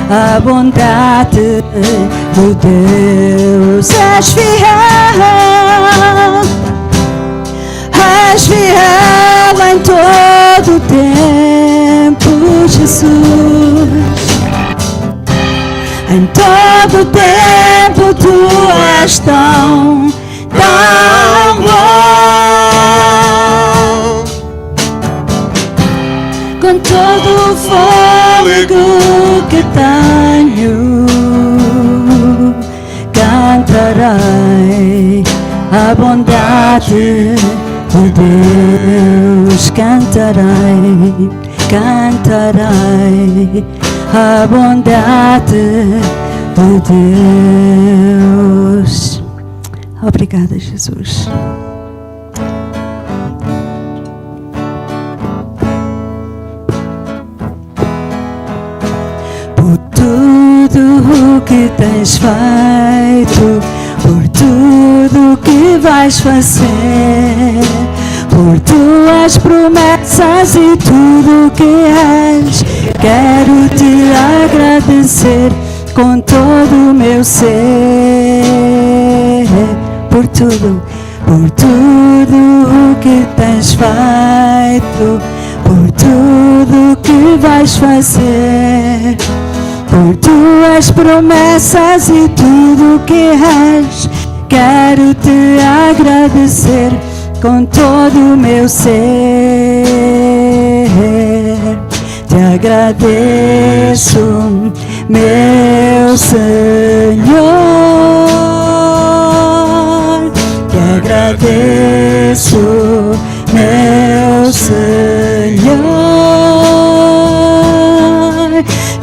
a bondade do Deus. És fiel em todo o tempo, Jesus. Em todo o tempo tu és tão bom. Com todo o fôlego que tenho, cantarei a bondade de Deus. Cantarei a bondade de Deus. Obrigada, Jesus. Por tudo que tens feito, por tudo que vais fazer, por tuas promessas e tudo que és, quero te agradecer com todo o meu ser. Por tudo que tens feito, por tudo que vais fazer, por tuas promessas e tudo que és, quero te agradecer com todo o meu ser. Te agradeço, meu Senhor. Te agradeço, meu Senhor.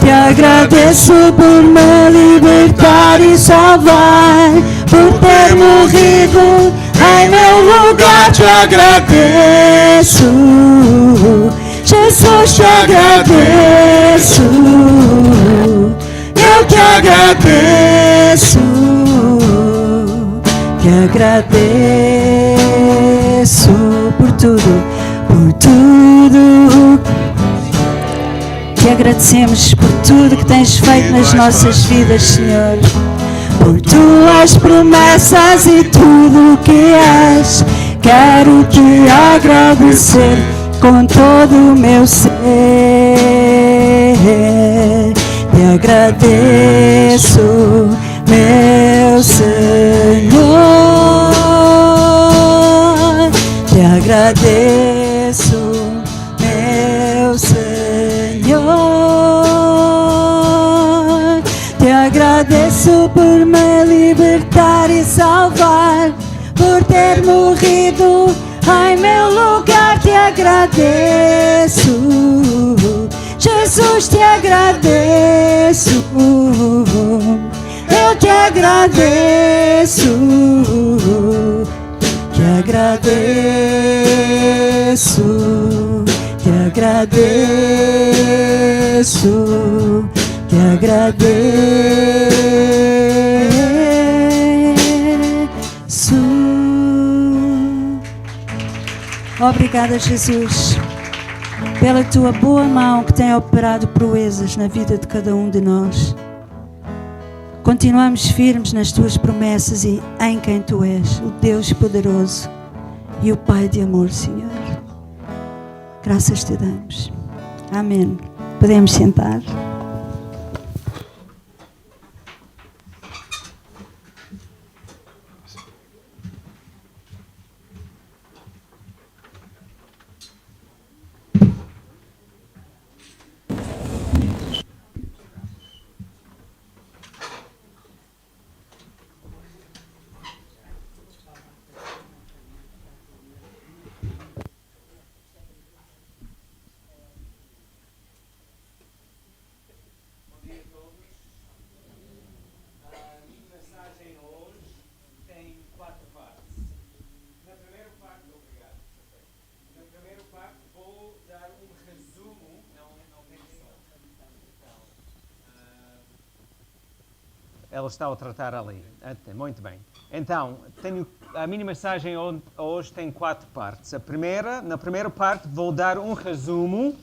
Te agradeço por me libertar e salvar, por ter morrido em meu lugar. Te agradeço, Jesus, te agradeço. Eu te agradeço, te agradeço por tudo, por tudo. Te agradecemos por tudo que tens feito nas nossas vidas, Senhor. Por tuas promessas e tudo que és, quero te agradecer com todo o meu ser. Te agradeço, meu Senhor. Te agradeço, meu Senhor. Te agradeço por me libertar e salvar, por ter morrido em meu lugar. Te agradeço, Jesus, te agradeço. Eu te agradeço, te agradeço, te agradeço, te agradeço. Obrigada, Jesus, pela tua boa mão que tem operado proezas na vida de cada um de nós. Continuamos firmes nas tuas promessas e em quem tu és, o Deus poderoso e o Pai de amor, Senhor. Graças te damos. Amém. Podemos sentar. Ela está a tratar ali. Muito bem. Então, a minha mensagem hoje tem 4 partes. Na primeira parte vou dar um resumo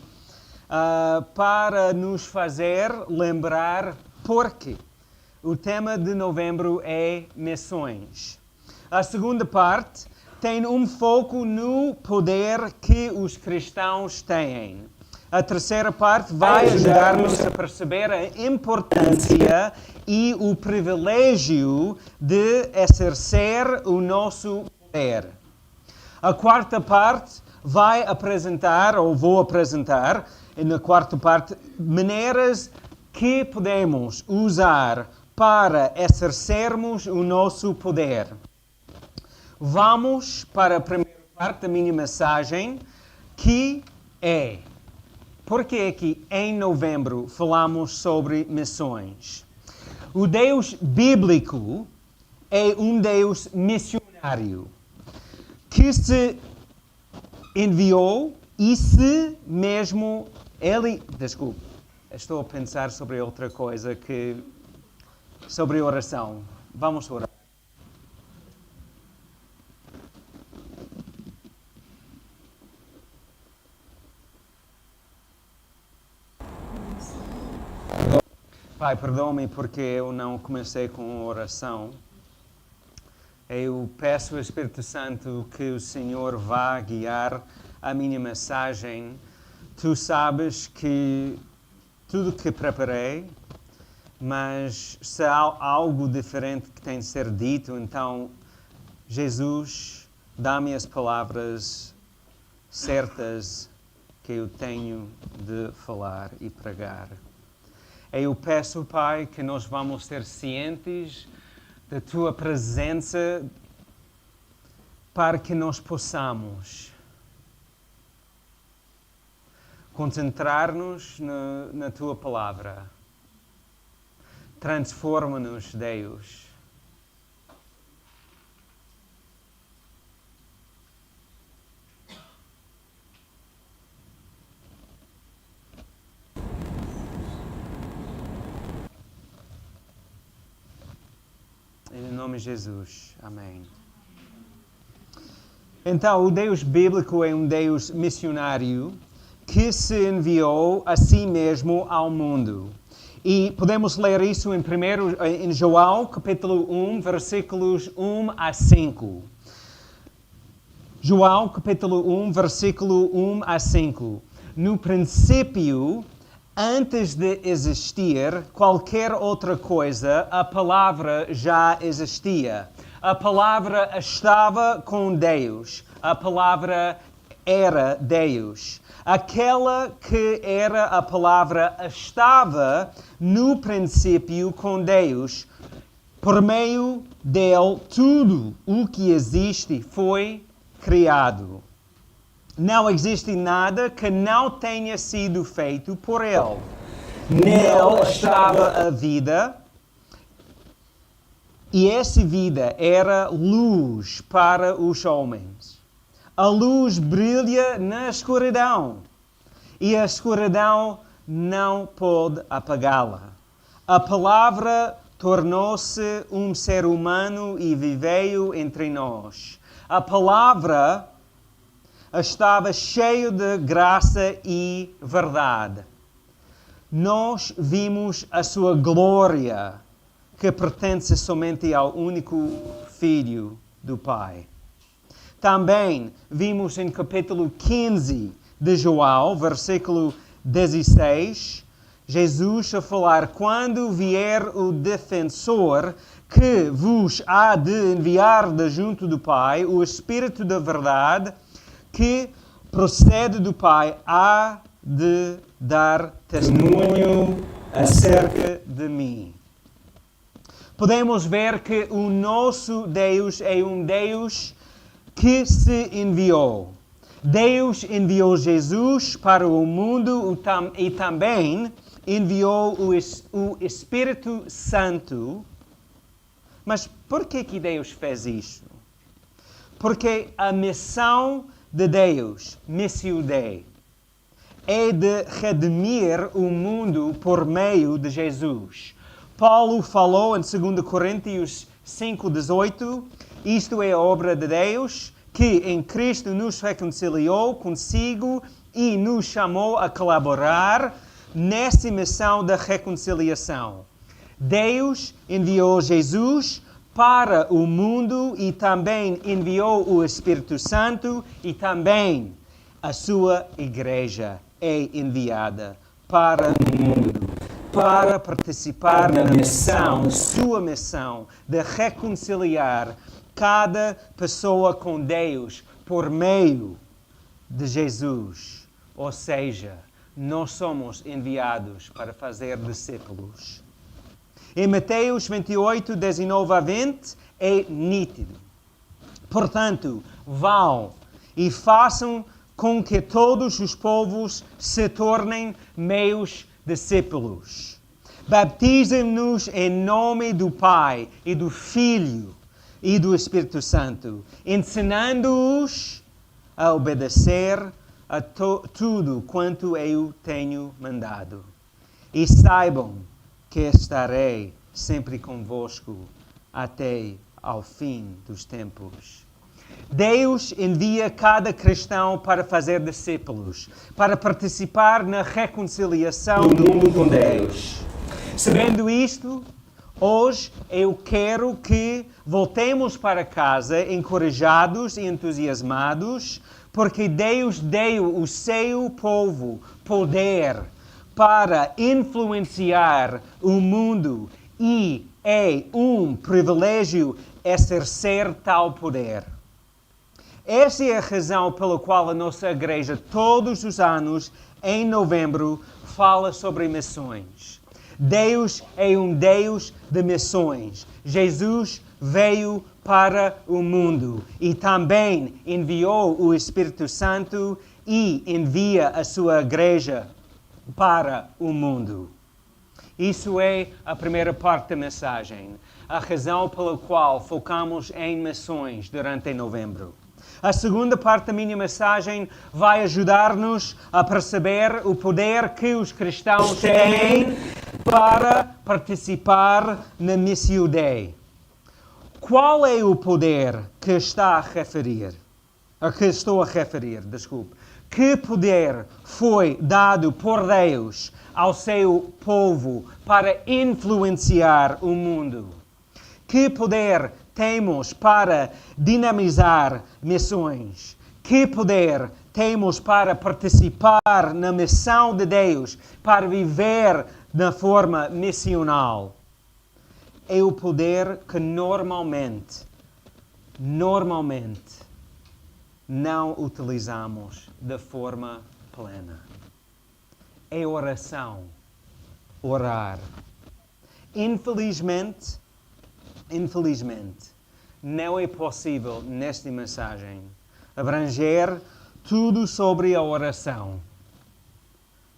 para nos fazer lembrar porquê. O tema de novembro é missões. A segunda parte tem um foco no poder que os cristãos têm. A terceira parte vai ajudar-nos a perceber a importância e o privilégio de exercer o nosso poder. A quarta parte vai apresentar, ou vou apresentar, na quarta parte, maneiras que podemos usar para exercermos o nosso poder. Vamos para a primeira parte da minha mensagem, que é: porque é que em novembro falamos sobre missões? O Deus bíblico é um Deus missionário, que se enviou e se mesmo ele... Desculpe, estou a pensar sobre outra coisa sobre oração. Vamos orar. Pai, perdoa-me porque eu não comecei com oração. Eu peço ao Espírito Santo que o Senhor vá guiar a minha mensagem. Tu sabes que tudo que preparei, mas se há algo diferente que tem de ser dito, então, Jesus, dá-me as palavras certas que eu tenho de falar e pregar. Eu peço, Pai, que nós vamos ser cientes da Tua presença para que nós possamos concentrar-nos na Tua Palavra. Transforma-nos, Deus. Em nome de Jesus. Amém. Então, o Deus bíblico é um Deus missionário que se enviou a si mesmo ao mundo. E podemos ler isso em João, capítulo 1, versículos 1 a 5. João, capítulo 1, versículo 1 a 5. No princípio, antes de existir qualquer outra coisa, a palavra já existia. A palavra estava com Deus. A palavra era Deus. Aquela que era a palavra estava no princípio com Deus. Por meio dele, tudo o que existe foi criado. Não existe nada que não tenha sido feito por Ele. Nele estava a vida, e essa vida era luz para os homens. A luz brilha na escuridão, e a escuridão não pode apagá-la. A palavra tornou-se um ser humano e viveu entre nós. A palavra estava cheio de graça e verdade. Nós vimos a sua glória, que pertence somente ao único Filho do Pai. Também vimos em capítulo 15 de João, versículo 16, Jesus a falar: quando vier o defensor que vos há de enviar de junto do Pai, o Espírito da verdade, que procede do Pai, há de dar testemunho acerca de mim. Podemos ver que o nosso Deus é um Deus que se enviou. Deus enviou Jesus para o mundo e também enviou o Espírito Santo. Mas por que Deus fez isso? Porque a missão de Deus, Missio Dei, é de redimir o mundo por meio de Jesus. Paulo falou em 2 Coríntios 5:18, isto é a obra de Deus, que em Cristo nos reconciliou consigo e nos chamou a colaborar nessa missão da reconciliação. Deus enviou Jesus para o mundo e também enviou o Espírito Santo e também a sua igreja é enviada para o mundo, para participar na missão, sua missão de reconciliar cada pessoa com Deus por meio de Jesus. Ou seja, nós somos enviados para fazer discípulos. Em Mateus 28, 19 a 20, é nítido. Portanto, vão e façam com que todos os povos se tornem meus discípulos. Batizem-nos em nome do Pai e do Filho e do Espírito Santo, ensinando-os a obedecer a tudo quanto eu tenho mandado. E saibam que estarei sempre convosco até ao fim dos tempos. Deus envia cada cristão para fazer discípulos, para participar na reconciliação do mundo com Deus. Sabendo isto, hoje eu quero que voltemos para casa encorajados e entusiasmados, porque Deus deu ao seu povo poder para influenciar o mundo e é um privilégio exercer tal poder. Essa é a razão pela qual a nossa igreja, todos os anos, em novembro, fala sobre missões. Deus é um Deus de missões. Jesus veio para o mundo e também enviou o Espírito Santo e envia a sua igreja para o mundo. Isso é a primeira parte da mensagem, a razão pela qual focamos em missões durante novembro. A segunda parte da minha mensagem vai ajudar-nos a perceber o poder que os cristãos têm para participar na Missio Dei. Qual é o poder que estou a referir? Que poder foi dado por Deus ao seu povo para influenciar o mundo? Que poder temos para dinamizar missões? Que poder temos para participar na missão de Deus, para viver na forma missional? É o poder que normalmente não utilizamos de forma plena. É oração, orar. Infelizmente, não é possível nesta mensagem abranger tudo sobre a oração.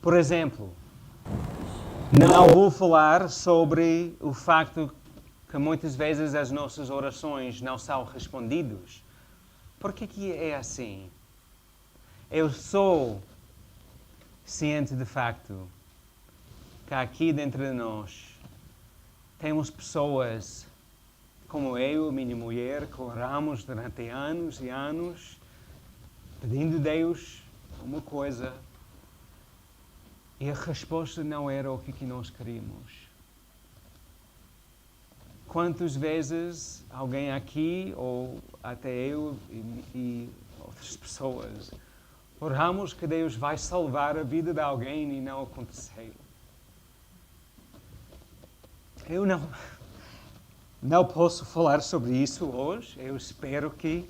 Por exemplo, não vou falar sobre o facto que muitas vezes as nossas orações não são respondidas. Por que é assim? Eu sou ciente de facto que aqui dentro de nós temos pessoas como eu e minha mulher que oramos durante anos e anos pedindo a Deus uma coisa e a resposta não era o que nós queríamos. Quantas vezes alguém aqui, ou até eu e outras pessoas, oramos que Deus vai salvar a vida de alguém e não aconteceu? Eu não posso falar sobre isso hoje. Eu espero que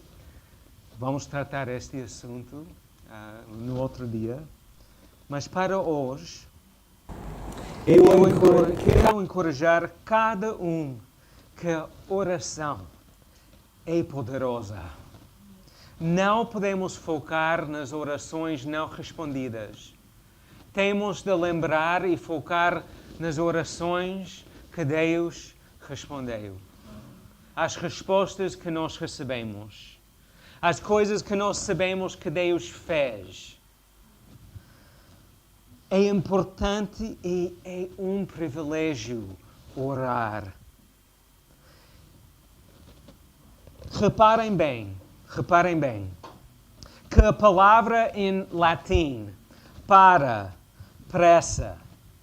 vamos tratar este assunto no outro dia. Mas para hoje, eu quero encorajar cada um que a oração é poderosa. Não podemos focar nas orações não respondidas. Temos de lembrar e focar nas orações que Deus respondeu. As respostas que nós recebemos. As coisas que nós sabemos que Deus fez. É importante e é um privilégio orar. Reparem bem. que a palavra em latim para pressa,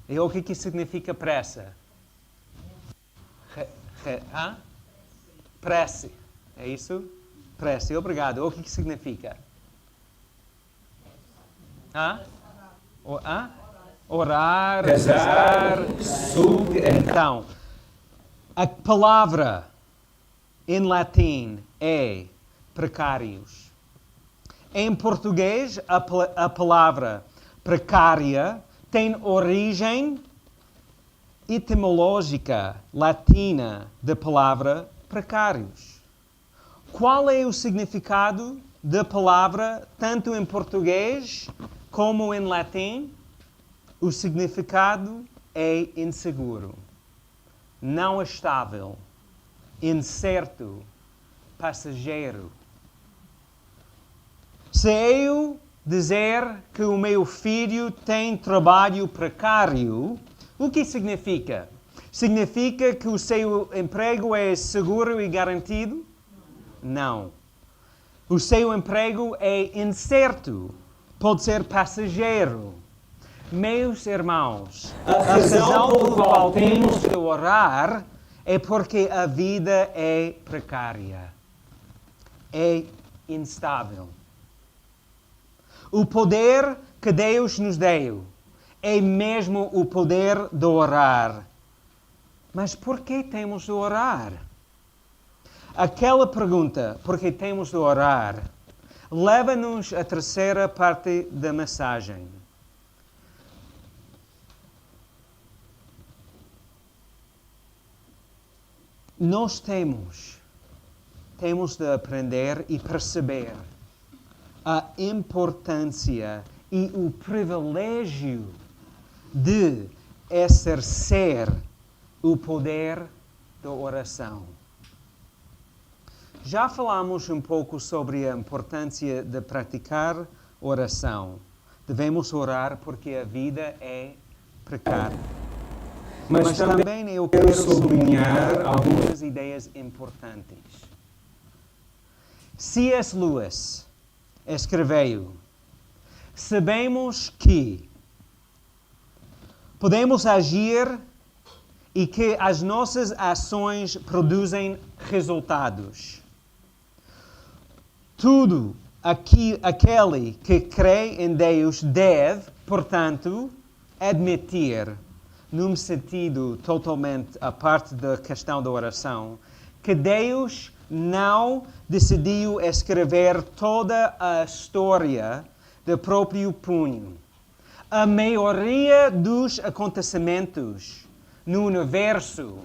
e o que significa pressa? Prece, é isso? Prece, obrigado. O que significa? Orar, rezar, então, a palavra em latim é precários. Em português, a palavra precária tem origem etimológica latina da palavra precários. Qual é o significado da palavra tanto em português como em latim? O significado é inseguro, não estável, incerto, passageiro. Se eu dizer que o meu filho tem trabalho precário, o que significa? Significa que o seu emprego é seguro e garantido? Não. O seu emprego é incerto, pode ser passageiro. Meus irmãos, a razão pela qual temos de orar é porque a vida é precária, é instável. O poder que Deus nos deu é mesmo o poder de orar. Mas por que temos de orar? Aquela pergunta, por que temos de orar, leva-nos à terceira parte da mensagem. Nós temos de aprender e perceber a importância e o privilégio de exercer o poder da oração. Já falamos um pouco sobre a importância de praticar oração. Devemos orar porque a vida é precária. Mas também eu quero sublinhar algumas ideias importantes. C.S. Lewis escreveu: sabemos que podemos agir e que as nossas ações produzem resultados. Tudo aquele que crê em Deus deve, portanto, admitir, num sentido totalmente à parte da questão da oração, que Deus não decidiu escrever toda a história de próprio punho. A maioria dos acontecimentos no universo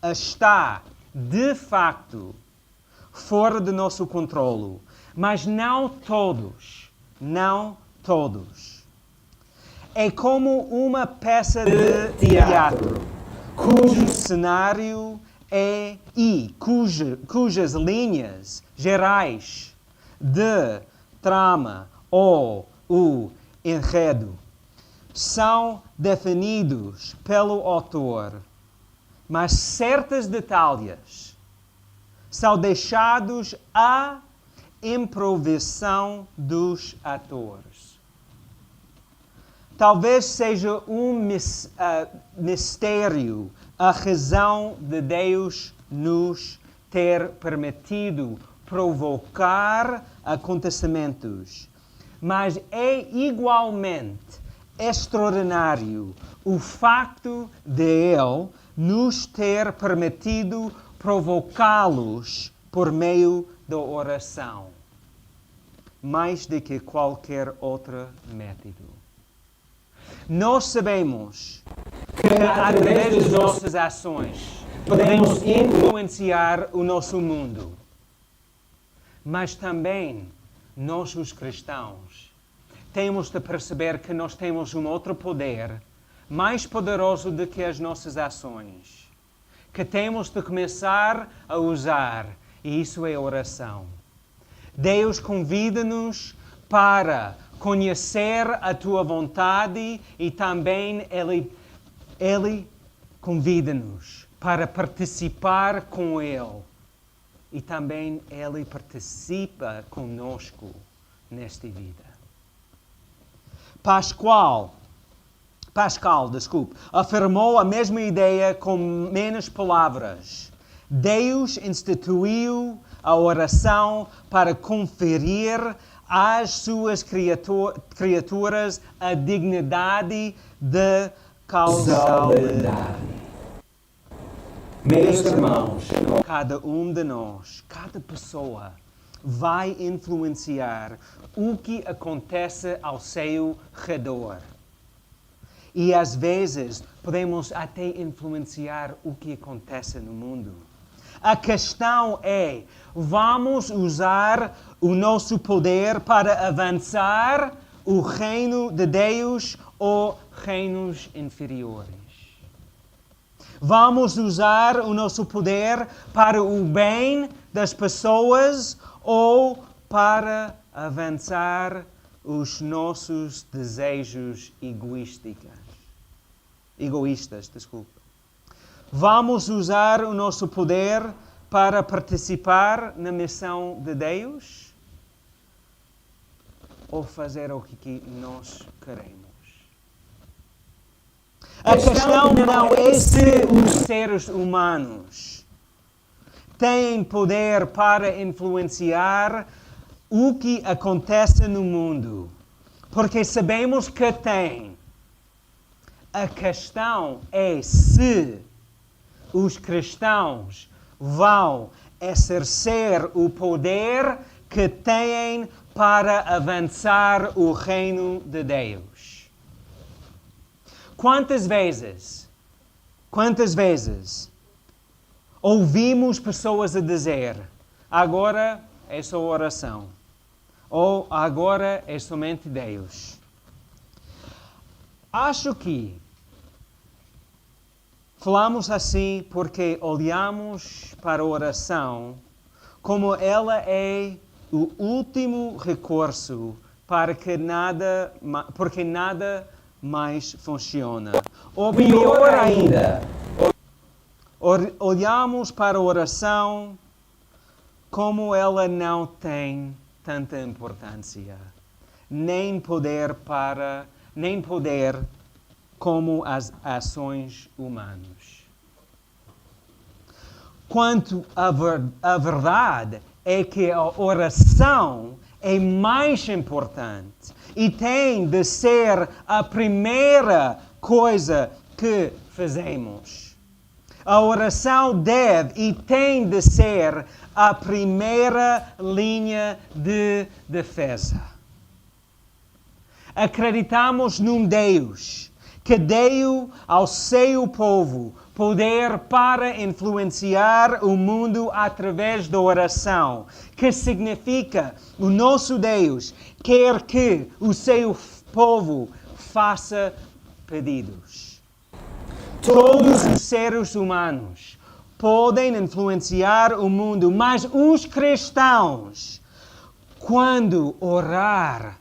está, de facto, fora do nosso controle, mas não todos. É como uma peça de teatro, cujo cenário é cujas linhas gerais de trama ou o enredo são definidos pelo autor, mas certos detalhes são deixados à improvisação dos atores. Talvez seja um mistério a razão de Deus nos ter permitido provocar acontecimentos, mas é igualmente extraordinário o facto de Ele nos ter permitido provocá-los por meio da oração, mais do que qualquer outro método. Nós sabemos que, através das nossas ações, podemos influenciar o nosso mundo. Mas também, nós, os cristãos, temos de perceber que nós temos um outro poder, mais poderoso do que as nossas ações, que temos de começar a usar, e isso é a oração. Deus convida-nos para conhecer a tua vontade e também Ele convida-nos para participar com Ele. E também Ele participa conosco nesta vida. Pascal, afirmou a mesma ideia com menos palavras. Deus instituiu a oração para conferir às suas criaturas a dignidade de causalidade. Meus irmãos, cada um de nós, cada pessoa, vai influenciar o que acontece ao seu redor. E às vezes podemos até influenciar o que acontece no mundo. A questão é, vamos usar o nosso poder para avançar o reino de Deus ou reinos inferiores? Vamos usar o nosso poder para o bem das pessoas ou para avançar os nossos desejos egoístas, Vamos usar o nosso poder para participar na missão de Deus ou fazer o que nós queremos? A questão não é se os seres humanos têm poder para influenciar o que acontece no mundo, porque sabemos que têm. A questão é se os cristãos vão exercer o poder que têm para avançar o reino de Deus. Quantas vezes ouvimos pessoas a dizer, agora é só oração, ou agora é somente Deus? Acho que falamos assim porque olhamos para a oração como ela é o último recurso porque nada mais funciona. Ou pior ainda, olhamos para a oração como ela não tem tanta importância, nem poder como as ações humanas. Quanto a verdade é que a oração é mais importante e tem de ser a primeira coisa que fazemos. A oração deve e tem de ser a primeira linha de defesa. Acreditamos num Deus que deu ao seu povo poder para influenciar o mundo através da oração, que significa o nosso Deus quer que o seu povo faça pedidos. Todos os seres humanos podem influenciar o mundo, mas os cristãos, quando orar,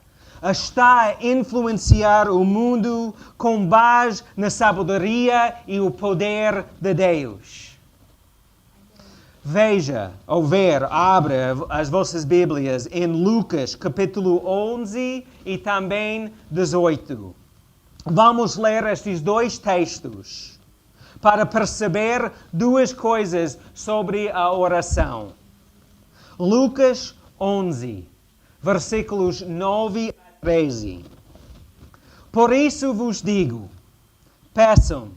está a influenciar o mundo com base na sabedoria e o poder de Deus. Abre as vossas Bíblias em Lucas capítulo 11 e também 18. Vamos ler estes dois textos para perceber duas coisas sobre a oração. Lucas 11, versículos 9 a 13. Por isso vos digo, peçam,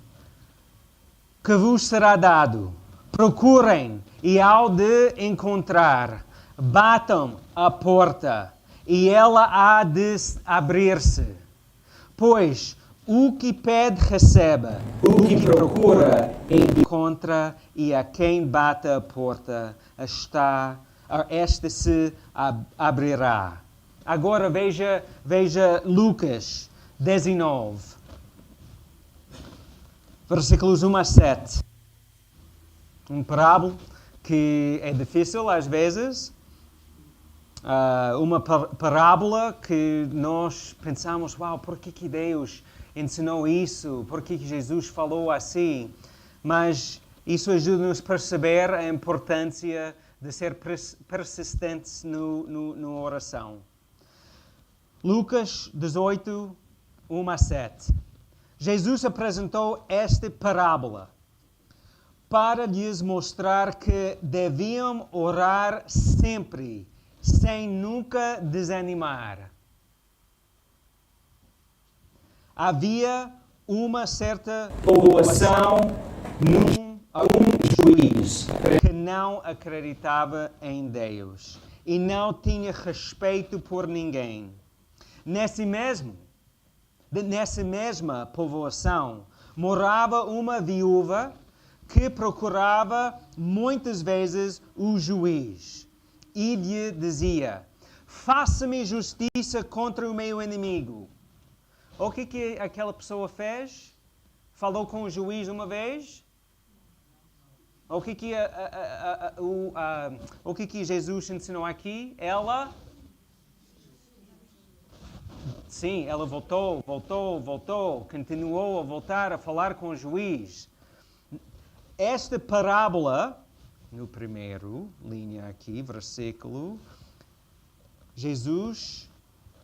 que vos será dado. Procurem e hão de encontrar. Batam a porta e ela há de abrir-se. Pois o que pede recebe, o que procura encontra, e a quem bate a porta esta se abrirá. Agora veja Lucas 19, versículos 1 a 7. Uma parábola que é difícil às vezes. Uma parábola que nós pensamos, por que Deus ensinou isso? Por que Jesus falou assim? Mas isso ajuda-nos a perceber a importância de ser persistentes na oração. Lucas 18, 1 a 7. Jesus apresentou esta parábola para lhes mostrar que deviam orar sempre, sem nunca desanimar. Havia uma certa população juiz que não acreditava em Deus e não tinha respeito por ninguém. Nessa mesma povoação morava uma viúva que procurava muitas vezes o juiz e lhe dizia: faça-me justiça contra o meu inimigo. O que aquela pessoa fez? Falou com o juiz uma vez? O que Jesus ensinou aqui? Ela voltou, continuou a voltar a falar com o juiz. Esta parábola, no primeiro linha aqui, versículo, Jesus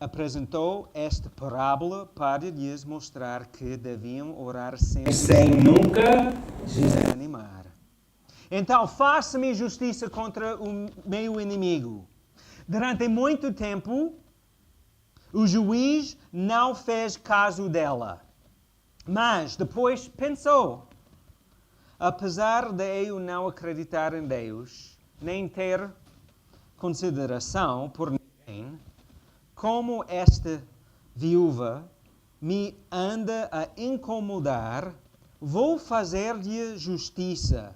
apresentou esta parábola para lhes mostrar que deviam orar sempre sem nunca desanimar. Então, faça-me justiça contra o meu inimigo. Durante muito tempo, o juiz não fez caso dela. Mas depois pensou: apesar de eu não acreditar em Deus, nem ter consideração por ninguém, como esta viúva me anda a incomodar, vou fazer-lhe justiça,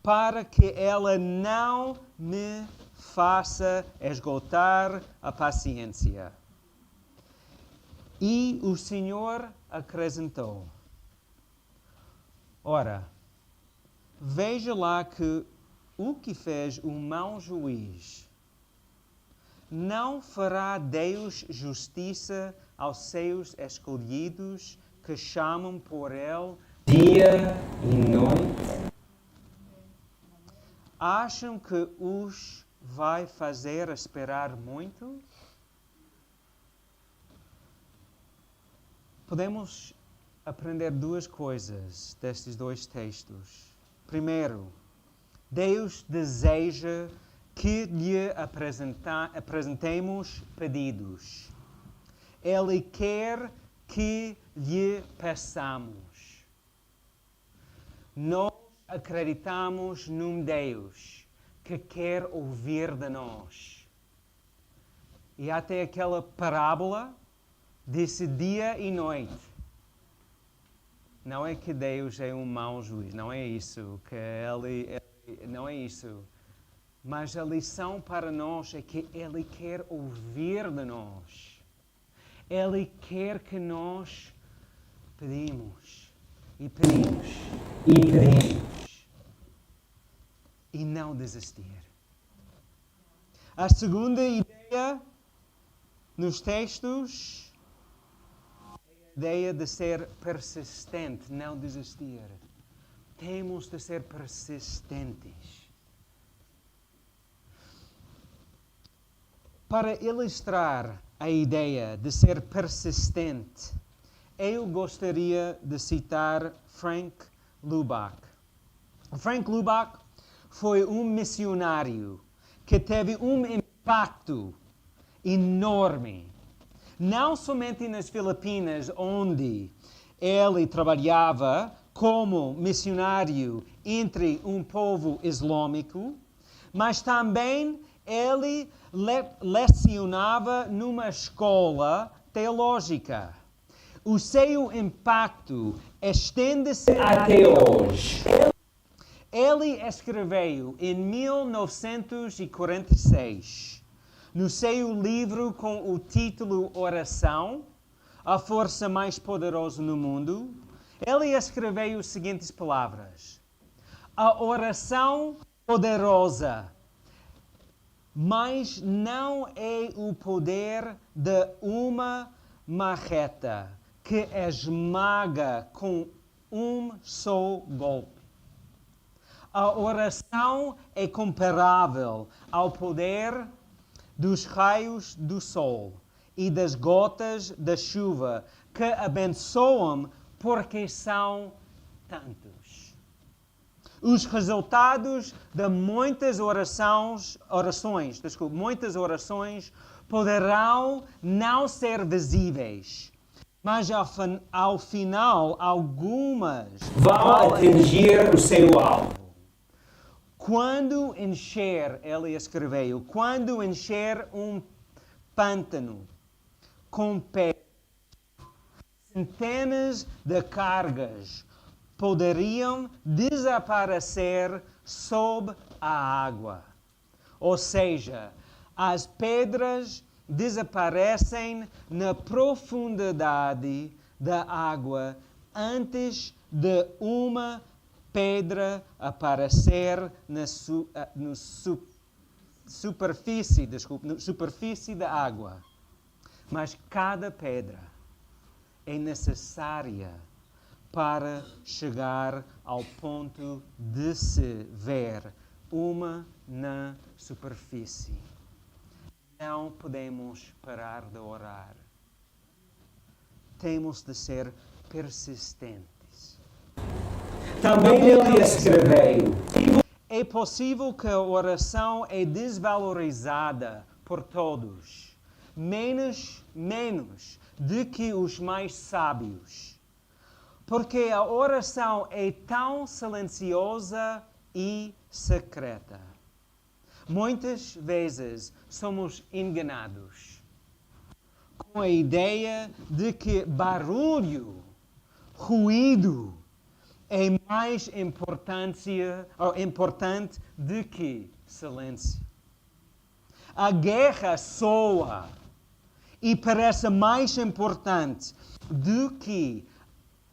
para que ela não me faça esgotar a paciência. E o Senhor acrescentou: ora, veja lá que o que fez o mau juiz, não fará Deus justiça aos seus escolhidos que chamam por Ele dia e noite? Acham que os vai fazer esperar muito? Podemos aprender duas coisas destes dois textos. Primeiro, Deus deseja que lhe apresentemos pedidos. Ele quer que lhe peçamos. Nós acreditamos num Deus que quer ouvir de nós. E até aquela parábola disse dia e noite. Não é que Deus é um mau juiz, não é isso. Não é isso. Mas a lição para nós é que Ele quer ouvir de nós. Ele quer que nós pedimos e pedimos e pedimos e não desistir. A segunda ideia nos textos é a ideia de ser persistente, não desistir. Temos de ser persistentes. Para ilustrar a ideia de ser persistente, eu gostaria de citar Frank Lubach. Frank Lubach foi um missionário que teve um impacto enorme, não somente nas Filipinas, onde ele trabalhava como missionário entre um povo islâmico, mas também ele lecionava numa escola teológica. O seu impacto estende-se até hoje. Ele escreveu em 1946, no seu livro com o título Oração, a força mais poderosa no mundo, ele escreveu as seguintes palavras: a oração poderosa, mas não é o poder de uma marreta que esmaga com um só golpe. A oração é comparável ao poder dos raios do sol e das gotas da chuva, que abençoam porque são tantos. Os resultados de muitas orações poderão não ser visíveis, mas ao final algumas vão atingir o seu alvo. Quando encher, ele escreveu, quando encher um pântano com pedras, centenas de cargas poderiam desaparecer sob a água. Ou seja, as pedras desaparecem na profundidade da água antes de uma pedra aparecer na superfície da água. Mas cada pedra é necessária para chegar ao ponto de se ver uma na superfície. Não podemos parar de orar. Temos de ser persistentes. Também ele escreveu: é possível que a oração é desvalorizada por todos, menos do que os mais sábios. Porque a oração é tão silenciosa e secreta. Muitas vezes somos enganados com a ideia de que barulho, ruído, é mais importante do que silêncio. A guerra soa e parece mais importante do que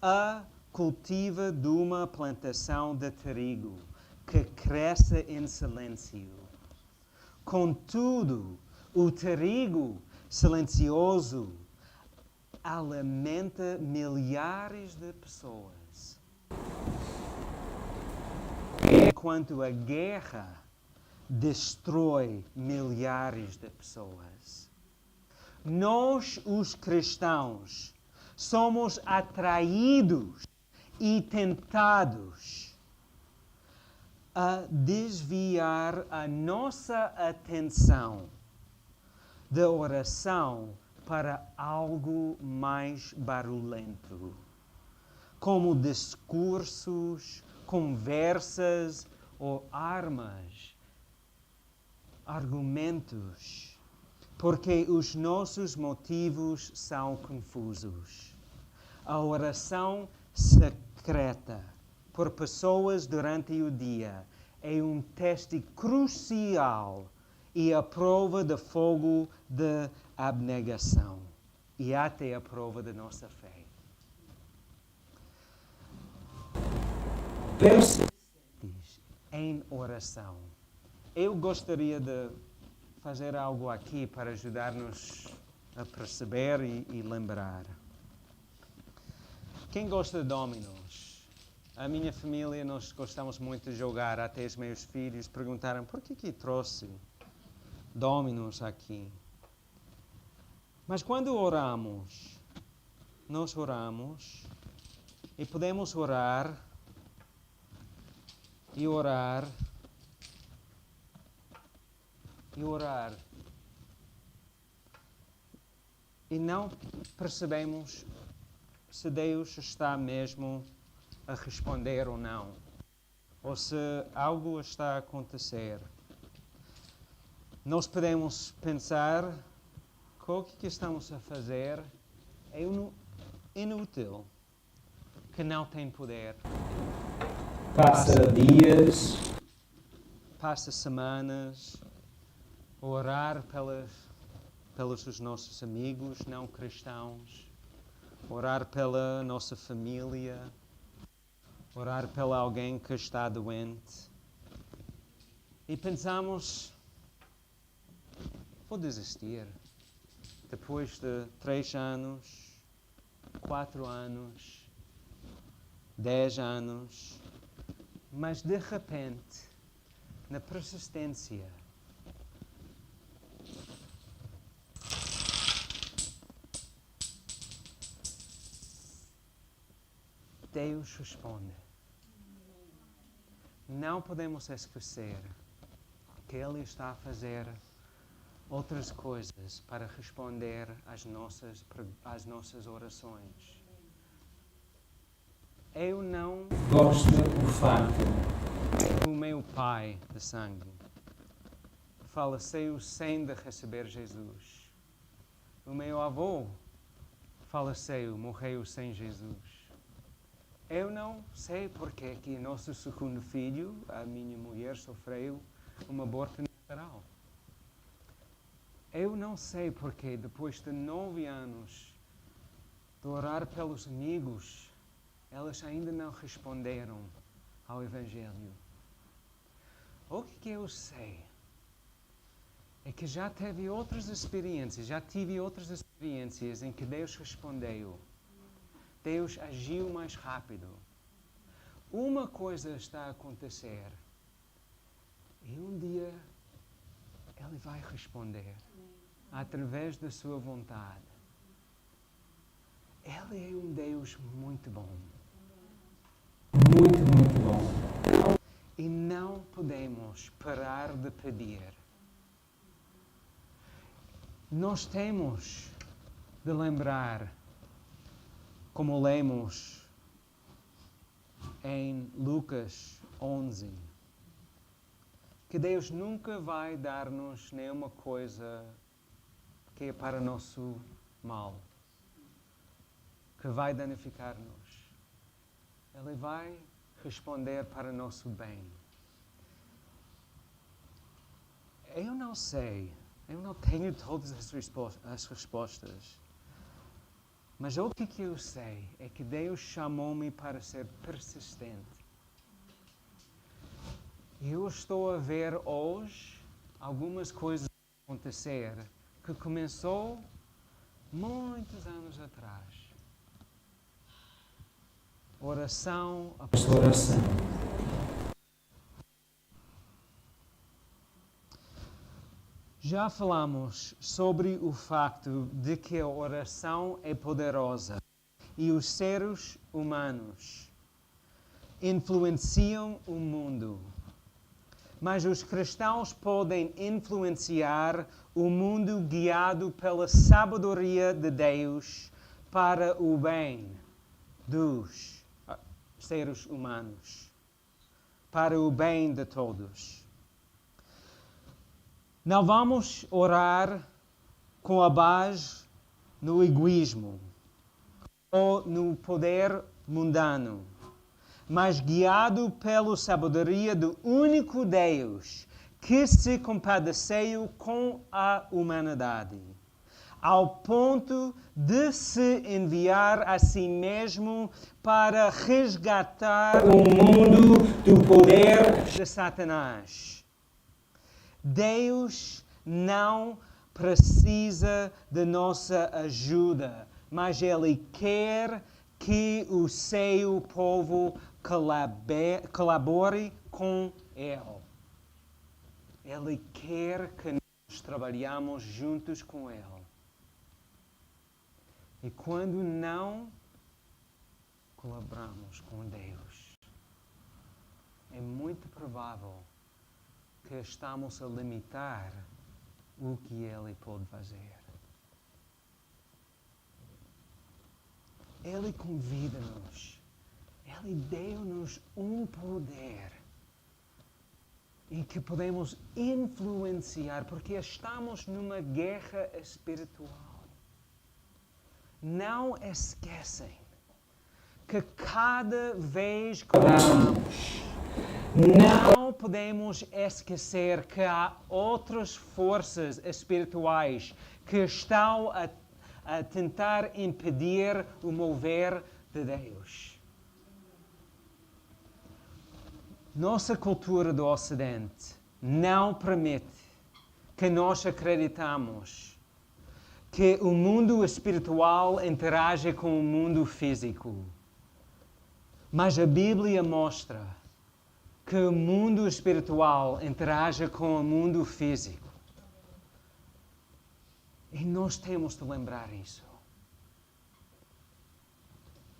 a cultiva de uma plantação de trigo que cresce em silêncio. Contudo, o trigo silencioso alimenta milhares de pessoas. Enquanto a guerra destrói milhares de pessoas. Nós, os cristãos, somos atraídos e tentados a desviar a nossa atenção da oração para algo mais barulhento, como discursos, conversas ou argumentos, porque os nossos motivos são confusos. A oração secreta por pessoas durante o dia é um teste crucial e a prova de fogo de abnegação e até a prova da nossa fé. Persistentes em oração. Eu gostaria de fazer algo aqui para ajudar-nos a perceber e lembrar. Quem gosta de dominos? A minha família, nós gostamos muito de jogar. Até os meus filhos perguntaram por que trouxe dominos aqui. Mas quando oramos, nós oramos e podemos orar e orar e orar. E não percebemos se Deus está mesmo a responder ou não, ou se algo está a acontecer. Nós podemos pensar que o que estamos a fazer é inútil, que não tem poder. Passa dias, passa semanas, orar pelos os nossos amigos não cristãos, orar pela nossa família, orar pela alguém que está doente. E pensamos, vou desistir. Depois de 3 anos, 4 anos, 10 anos, mas de repente, na persistência, Deus responde. Não podemos esquecer que Ele está a fazer outras coisas para responder às nossas orações. Eu não gosto do facto que o meu pai de sangue faleceu sem de receber Jesus. O meu avô faleceu, morreu sem Jesus. Eu não sei porque que nosso segundo filho, a minha mulher, sofreu um aborto natural. Eu não sei porque depois de 9 anos de orar pelos amigos, elas ainda não responderam ao Evangelho. O que eu sei é que já tive outras experiências em que Deus respondeu. Deus agiu mais rápido. Uma coisa está a acontecer e um dia Ele vai responder através da sua vontade. Ele é um Deus muito bom. Muito, muito bom. E não podemos parar de pedir. Nós temos de lembrar, como lemos em Lucas 11, que Deus nunca vai dar-nos nenhuma coisa que é para nosso mal, que vai danificar-nos. Ele vai responder para nosso bem. Eu não sei, eu não tenho todas as respostas. Mas o que eu sei é que Deus chamou-me para ser persistente. Eu estou a ver hoje algumas coisas acontecer que começou muitos anos atrás. Oração após oração. Já falamos sobre o facto de que a oração é poderosa e os seres humanos influenciam o mundo. Mas os cristãos podem influenciar o mundo guiado pela sabedoria de Deus para o bem dos seres humanos, para o bem de todos. Não vamos orar com a base no egoísmo ou no poder mundano, mas guiado pela sabedoria do único Deus que se compadeceu com a humanidade, ao ponto de se enviar a si mesmo para resgatar o mundo do poder de Satanás. Deus não precisa de nossa ajuda, mas Ele quer que o seu povo colabore com Ele. Ele quer que nós trabalhemos juntos com Ele. E quando não colaboramos com Deus, é muito provável que estamos a limitar o que Ele pode fazer. Ele convida-nos, Ele deu-nos um poder em que podemos influenciar, porque estamos numa guerra espiritual. Não esquecem que cada vez que oramos, não podemos esquecer que há outras forças espirituais que estão a tentar impedir o mover de Deus. Nossa cultura do Ocidente não permite que nós acreditamos que o mundo espiritual interage com o mundo físico. Mas a Bíblia mostra que o mundo espiritual interage com o mundo físico. E nós temos de lembrar isso.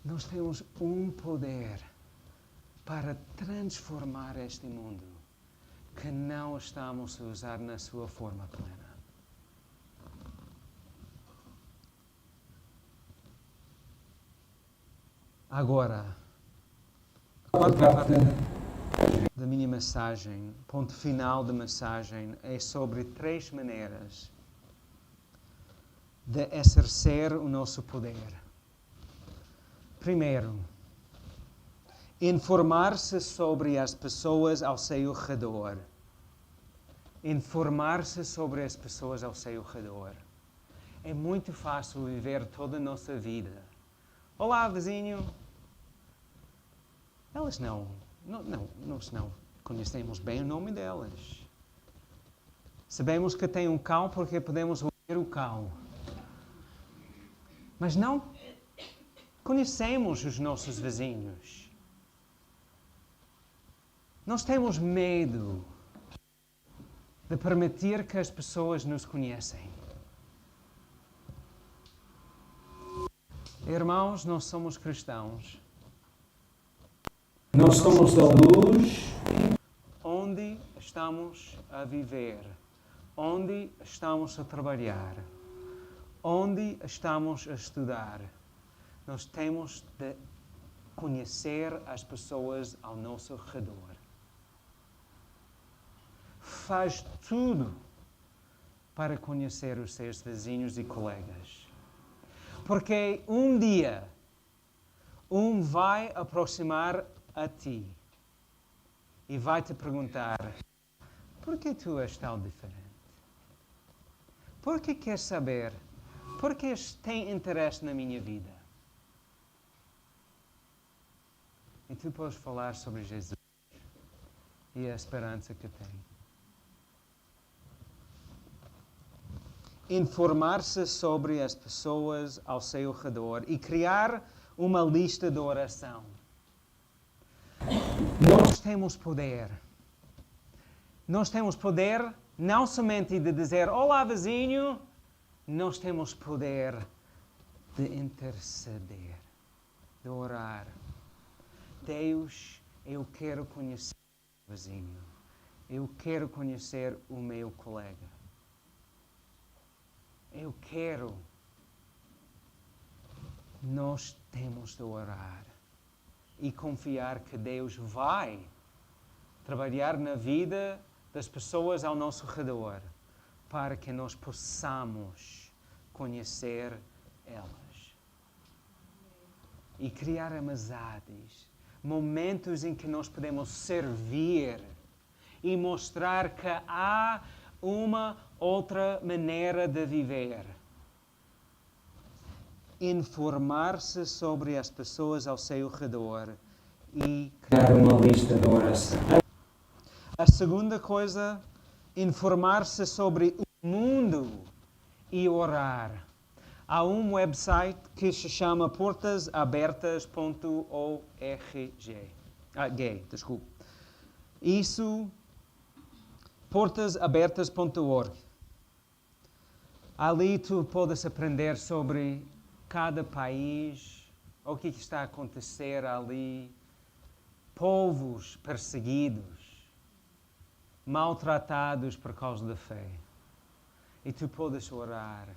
Nós temos um poder para transformar este mundo que não estamos a usar na sua forma plena. Agora, a quarta parte da minha mensagem, ponto final da mensagem, é sobre 3 maneiras de exercer o nosso poder. Primeiro, informar-se sobre as pessoas ao seu redor. Informar-se sobre as pessoas ao seu redor. É muito fácil viver toda a nossa vida. Olá, vizinho. Elas nós não conhecemos bem o nome delas. Sabemos que tem um cão porque podemos ouvir o cão. Mas não conhecemos os nossos vizinhos. Nós temos medo de permitir que as pessoas nos conheçam. Irmãos, nós somos cristãos. Nós somos da luz. Onde estamos a viver? Onde estamos a trabalhar? Onde estamos a estudar? Nós temos de conhecer as pessoas ao nosso redor. Faz tudo para conhecer os seus vizinhos e colegas. Porque um dia, vai aproximar a ti e vai te perguntar: por que tu és tão diferente? Por que queres saber? Por que tem interesse na minha vida? E tu podes falar sobre Jesus e a esperança que tem. Informar-se sobre as pessoas ao seu redor e criar uma lista de oração. Nós temos poder. Nós temos poder não somente de dizer olá, vizinho. Nós temos poder de interceder, de orar. Deus, eu quero conhecer o vizinho. Eu quero conhecer o meu colega. Eu quero. Nós temos de orar e confiar que Deus vai trabalhar na vida das pessoas ao nosso redor para que nós possamos conhecer elas e criar amizades, momentos em que nós podemos servir e mostrar que há uma outra maneira de viver. Informar-se sobre as pessoas ao seu redor e Criar uma lista de oração. A segunda coisa, informar-se sobre o mundo e orar. Há um website que se chama portasabertas.org. Isso, portasabertas.org. Ali tu podes aprender sobre cada país, o que está a acontecer ali, povos perseguidos, maltratados por causa da fé. E tu podes orar.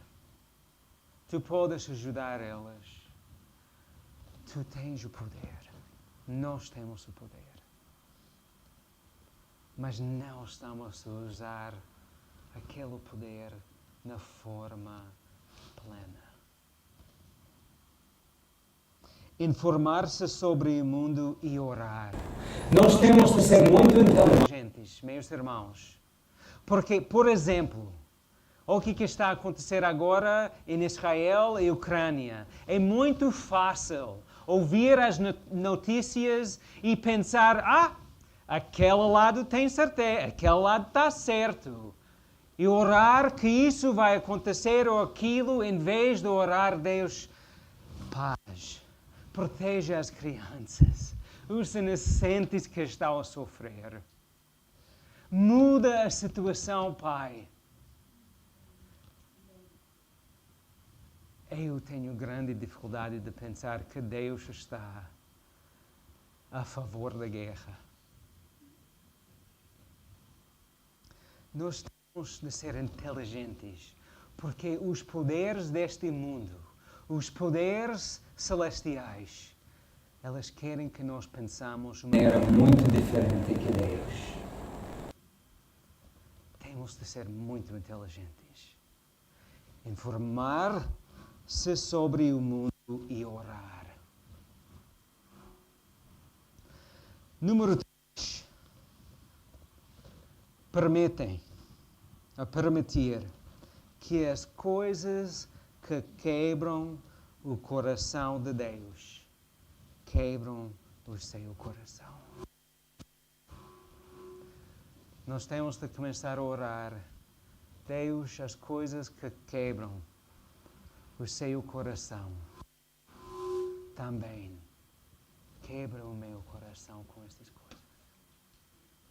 Tu podes ajudar elas. Tu tens o poder. Nós temos o poder. Mas não estamos a usar aquele poder na forma plena. Informar-se sobre o mundo e orar. Nós temos de ser muito inteligentes. Meus irmãos. Porque, por exemplo, o que está a acontecer agora em Israel e Ucrânia? É muito fácil ouvir as notícias e pensar, aquele lado tem certeza, aquele lado está certo. E orar que isso vai acontecer ou aquilo, em vez de orar, Deus, paz, proteja as crianças, os inocentes que estão a sofrer. Muda a situação, Pai. Eu tenho grande dificuldade de pensar que Deus está a favor da guerra. Nós temos de ser inteligentes, porque os poderes deste mundo, os poderes celestiais, elas querem que nós pensamos de uma Era muito diferente que Deus. Temos de ser muito inteligentes. Informar-se sobre o mundo e orar. Número 3. Permitir que as coisas que quebram o coração de Deus quebram o seu coração. Nós temos de começar a orar. Deus, as coisas que quebram o seu coração também quebra o meu coração com estas coisas.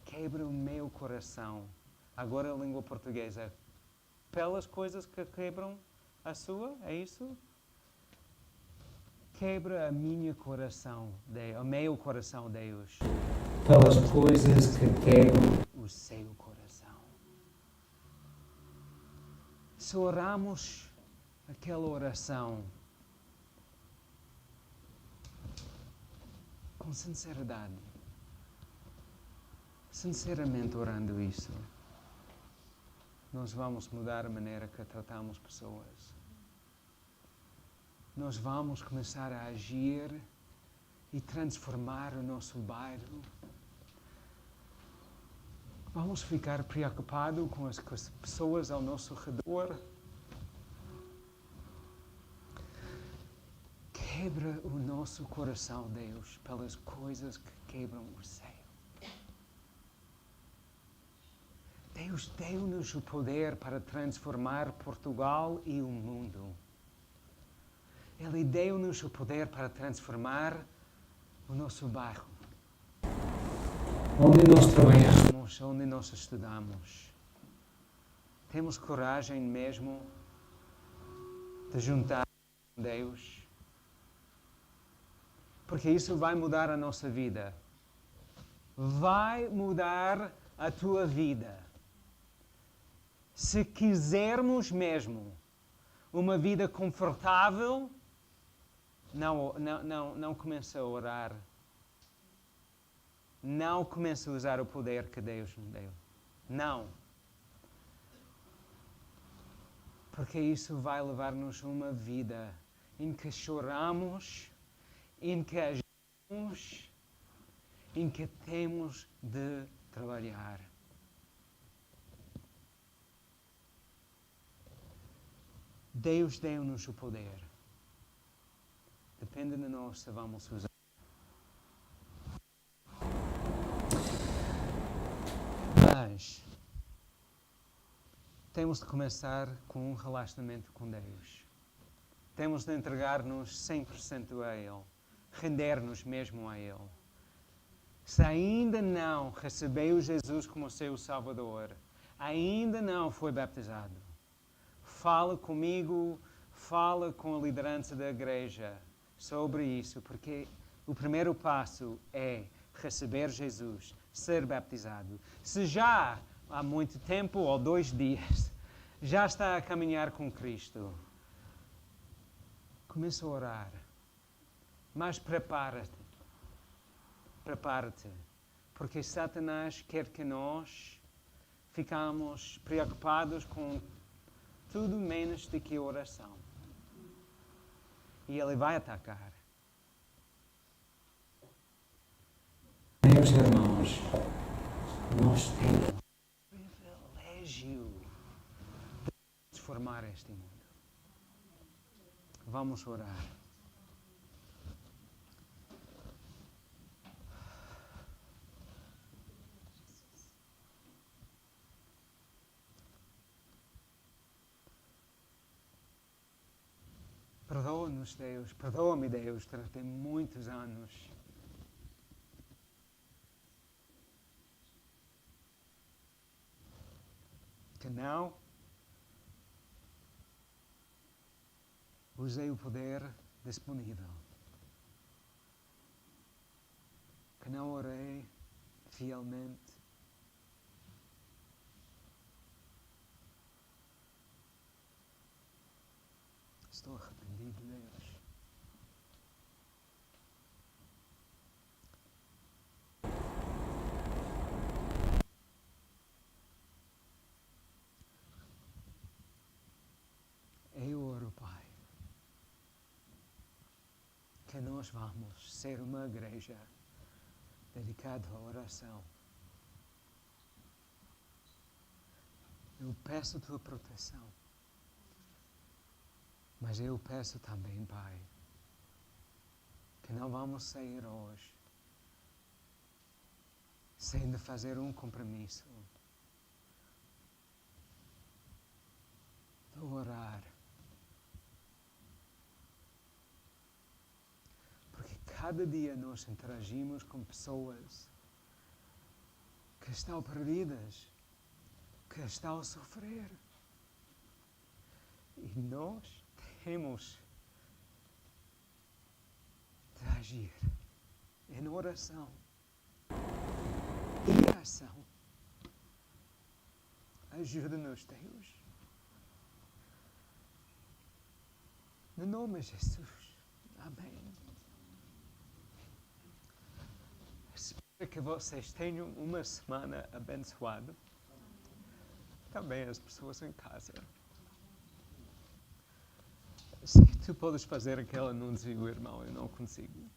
Quebra o meu coração. Agora a língua portuguesa. Pelas coisas que quebram a sua, é isso? Quebra a minha coração, o meu coração, Deus. Pelas coisas que quebram O seu coração. Se oramos aquela oração com sinceridade, sinceramente orando isso, nós vamos mudar a maneira que tratamos pessoas. Nós vamos começar a agir e transformar o nosso bairro. Vamos ficar preocupados com as pessoas ao nosso redor. Quebra o nosso coração, Deus, pelas coisas que quebram o céu. Deus deu-nos o poder para transformar Portugal e o mundo. Ele deu-nos o poder para transformar o nosso bairro. onde nós trabalhamos. Onde nós estudamos. Temos coragem mesmo de juntar com Deus? Porque isso vai mudar a nossa vida. Vai mudar a tua vida. Se quisermos uma vida confortável, não comece a orar. Não comece a usar o poder que Deus nos deu. Não. Porque isso vai levar-nos a uma vida em que choramos, em que agimos, em que temos de trabalhar. Deus deu-nos o poder. Depende de nós se vamos usar. Mas temos de começar com um relacionamento com Deus. Temos de entregar-nos 100% a Ele. Render-nos mesmo a Ele. Se ainda não recebeu Jesus como seu Salvador, ainda não foi batizado, fala comigo, fala com a liderança da igreja sobre isso, porque o primeiro passo é receber Jesus, ser batizado. Se já há muito tempo, ou 2 dias, já está a caminhar com Cristo, começa a orar. Mas prepara-te, porque Satanás quer que nós ficamos preocupados com tudo menos do que oração. E ele vai atacar. Meus irmãos, nós temos O privilégio de transformar este mundo. Vamos orar. Perdoa-nos, Deus. Perdoa-me, Deus, durante muitos anos. Que não Usei o poder disponível. Que não orei fielmente. Estou arrependido, Deus. Eu oro, Pai, que nós vamos ser uma igreja dedicada à oração. Eu peço a tua proteção, mas eu peço também, Pai, que não vamos sair hoje sem fazer um compromisso de orar. Porque cada dia nós interagimos com pessoas que estão perdidas, que estão a sofrer. E nós temos de agir em oração e ação. Ajuda-nos, Deus. No nome de Jesus. Amém. Espero que vocês tenham uma semana abençoada. Também as pessoas em casa. Se tu podes fazer aquele anúncio, irmão, eu não consigo.